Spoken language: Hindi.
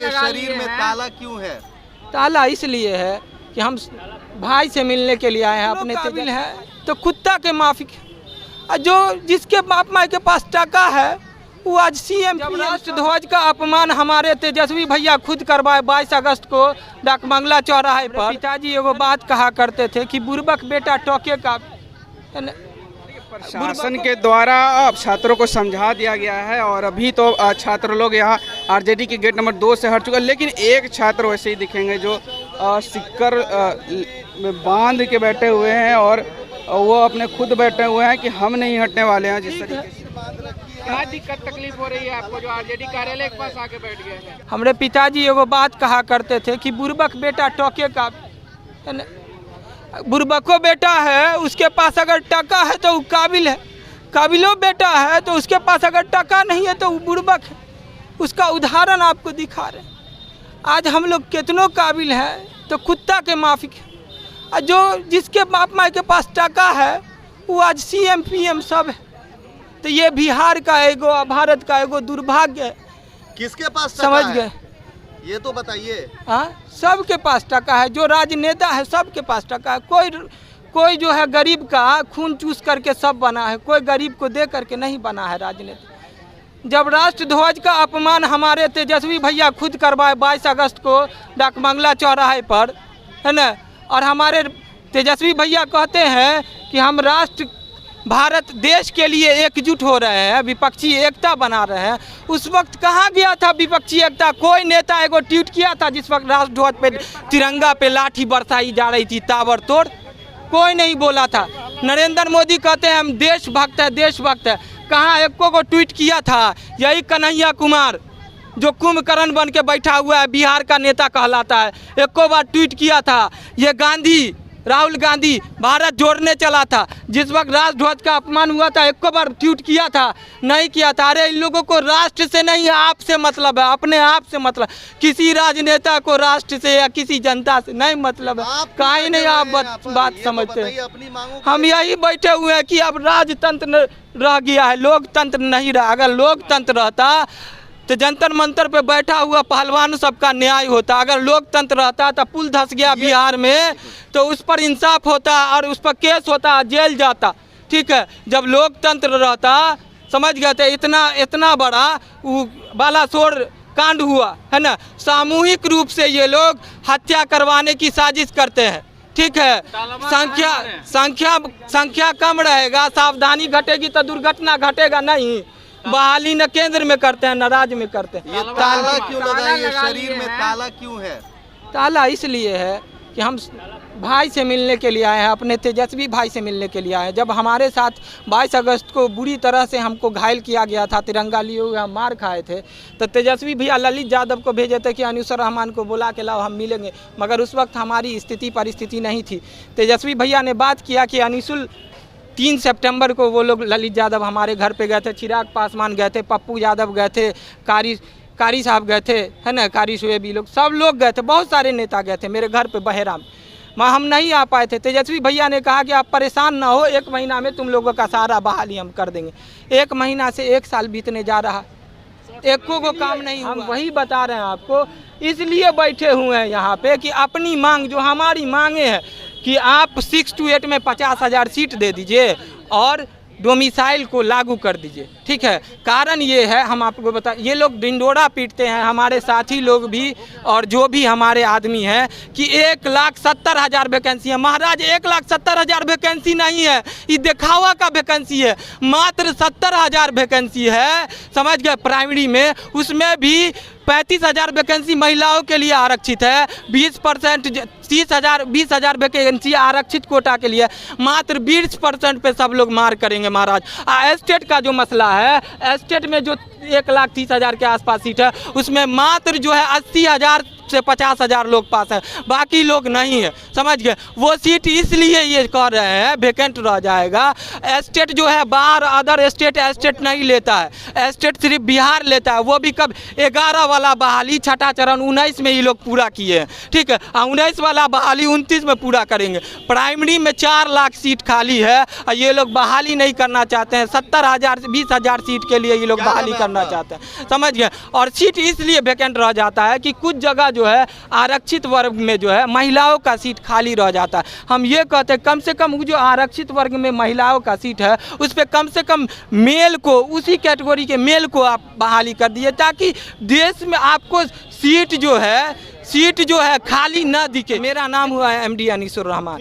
शरीर में ताला क्यों है? ताला इसलिए है कि हम भाई से मिलने के लिए आए हैं। अपने काबिल है तो कुत्ता के माफिक, जो जिसके बाप माई के पास टका है वो आज सीएम। जब राष्ट्र ध्वज का अपमान हमारे तेजस्वी भैया खुद करवाए 22 अगस्त को डाकबंगला चौराहे पर। पिताजी एगो बात कहा करते थे कि बुर्बक बेटा टोके का। प्रशासन के द्वारा अब छात्रों को समझा दिया गया है और अभी तो छात्र लोग यहाँ आरजेडी के गेट नंबर 2 से हट चुके हैं, लेकिन एक छात्र वैसे ही दिखेंगे जो सिक्कर में बांध के बैठे हुए हैं और वो अपने खुद बैठे हुए हैं कि हम नहीं हटने वाले हैं। जिस तरीके से क्या दिक्कत तकलीफ हो रही है आपको जो आरजेडी कार्यालय के पास आके बैठ गए हैं? हमारे पिताजी एगो बात कहा करते थे कि बुर्बक बेटा टोके का। बुर्बको बेटा है, उसके पास अगर टका है तो वो काबिल है, काबिलो बेटा है तो उसके पास अगर टका नहीं है तो वो बुर्बक है। उसका उदाहरण आपको दिखा रहे हैं। आज हम लोग कितनों काबिल हैं तो कुत्ता के माफिक है, जो जिसके बाप माई के पास टका है वो आज सीएम पीएम सब है। तो ये बिहार का एगो, भारत का एगो दुर्भाग्य है। किसके पास टका समझ है? गए? ये तो बताइए। हाँ, सबके पास टका है, जो राजनेता है सबके पास टका है। कोई जो है गरीब का खून चूस करके सब बना है, कोई गरीब को दे करके नहीं बना है राजनेता। जब राष्ट्र ध्वज का अपमान हमारे तेजस्वी भैया खुद करवाए 22 अगस्त को डाकबंगला चौराहे पर, है ना, और हमारे तेजस्वी भैया कहते हैं कि हम राष्ट्र भारत देश के लिए एकजुट हो रहे हैं, विपक्षी एकता बना रहे हैं। उस वक्त कहाँ गया था विपक्षी एकता? कोई नेता एगो ट्वीट किया था जिस वक्त राष्ट्र ध्वज पे तिरंगा पे लाठी बरसाई जा रही थी ताबड़तोड़? कोई नहीं बोला था। नरेंद्र मोदी कहते हैं हम देशभक्त है, देशभक्त है। कहाँ एको को ट्वीट किया था? यही कन्हैया कुमार जो कुंभकर्ण बन के बैठा हुआ है, बिहार का नेता कहलाता है, एको बार ट्वीट किया था? ये गांधी, राहुल गांधी भारत जोड़ने चला था, जिस वक्त राष्ट्र ध्वज का अपमान हुआ था एक बार ट्वीट किया था? नहीं किया था। अरे इन लोगों को राष्ट्र से नहीं, आप से मतलब है, अपने आप से मतलब। किसी राजनेता को राष्ट्र से या किसी जनता से नहीं मतलब है। कहीं नहीं आप बात समझते हैं। हम यही बैठे हुए हैं कि अब राजतंत्र रह गया है, लोकतंत्र नहीं रहा। अगर लोकतंत्र रहता तो जंतर मंतर पे बैठा हुआ पहलवान सबका न्याय होता। अगर लोकतंत्र रहता तो पुल धस गया बिहार में तो उस पर इंसाफ होता और उस पर केस होता, जेल जाता। ठीक है, जब लोकतंत्र रहता, समझ गए थे। इतना बड़ा वो बालासोर कांड हुआ है ना, सामूहिक रूप से ये लोग हत्या करवाने की साजिश करते हैं। ठीक है, संख्या कम रहेगा, सावधानी घटेगी तो दुर्घटना घटेगा नहीं। बहाली न केंद्र में करते हैं न राज्य में करते हैं। ये ताला क्यों लगा है? शरीर में ताला क्यों है? ताला इसलिए है कि हम भाई से मिलने के लिए आए हैं, अपने तेजस्वी भाई से मिलने के लिए आए हैं। जब हमारे साथ 22 अगस्त को बुरी तरह से हमको घायल किया गया था, तिरंगा लिए हुए हम मार खाए थे, तो तेजस्वी भैया ललित यादव को भेजे थे कि अनिसुर रहमान को बुला के लाओ, हम मिलेंगे। मगर उस वक्त हमारी स्थिति परिस्थिति नहीं थी। तेजस्वी भैया ने बात किया कि अनिसुल 3 सितंबर को वो लोग, ललित यादव हमारे घर पे गए थे, चिराग पासवान गए थे, पप्पू यादव गए थे, कारी साहब गए थे, है ना, कारी सुएबी लोग, सब लोग गए थे, बहुत सारे नेता गए थे मेरे घर पे बहेराम। हम नहीं आ पाए थे। तेजस्वी भैया ने कहा कि आप परेशान ना हो, 1 महीना में तुम लोगों का सारा बहाली हम कर देंगे। 1 महीना से 1 साल बीतने जा रहा, एको को काम नहीं। हम वही बता रहे हैं आपको, इसलिए बैठे हुए हैं यहाँ पे कि अपनी मांग, जो हमारी मांगे हैं कि आप 6 to 8 में 50,000 सीट दे दीजिए और डोमिसाइल को लागू कर दीजिए। ठीक है, कारण ये है, हम आपको बता, ये लोग डिंडोरा पीटते हैं, हमारे साथी लोग भी और जो भी हमारे आदमी हैं, कि 1,70,000 वैकेंसी है। महाराज 1,70,000 वैकेंसी नहीं है, ये दिखावा का वैकेंसी है। मात्र 70,000 वैकेंसी है, समझ गए, प्राइमरी में। उसमें भी 35,000 वैकेंसी महिलाओं के लिए आरक्षित है, 20% 20,000 वैकेंसी आरक्षित कोटा के लिए। मात्र 20% पे सब लोग मार करेंगे महाराज। एस्टेट का जो मसला है, एस्टेट में जो 1,30,000 के आसपास सीट है, उसमें मात्र जो है 80,000 से 50,000 लोग पास है, बाकी लोग नहीं है। समझ गए, वो सीट इसलिए ये कह रहे हैं वैकेंट रह जाएगा। एस्टेट जो है बाहर अदर एस्टेट नहीं लेता है, एस्टेट सिर्फ बिहार लेता है। वो भी कब 11 वाला बहाली छठा चरण 19 में ये लोग पूरा किए हैं। ठीक है, 19 वाला बहाली 29 में पूरा करेंगे। प्राइमरी में 4 लाख सीट खाली है और ये लोग बहाली नहीं करना चाहते हैं। 70,000 से 20,000 सीट के लिए ये लोग बहाली करना करना चाहते हैं, समझ गए। और सीट इसलिए वैकेंट रह जाता है कि कुछ जगह जो है आरक्षित वर्ग में जो है महिलाओं का सीट खाली रह जाता है। हम ये कहते हैं कम से कम जो आरक्षित वर्ग में महिलाओं का सीट है उस पर कम से कम मेल को, उसी कैटेगरी के मेल को आप बहाली कर दिए, ताकि देश में आपको सीट जो है खाली ना दिखे। मेरा नाम हुआ है MD अनीसुर रहमान।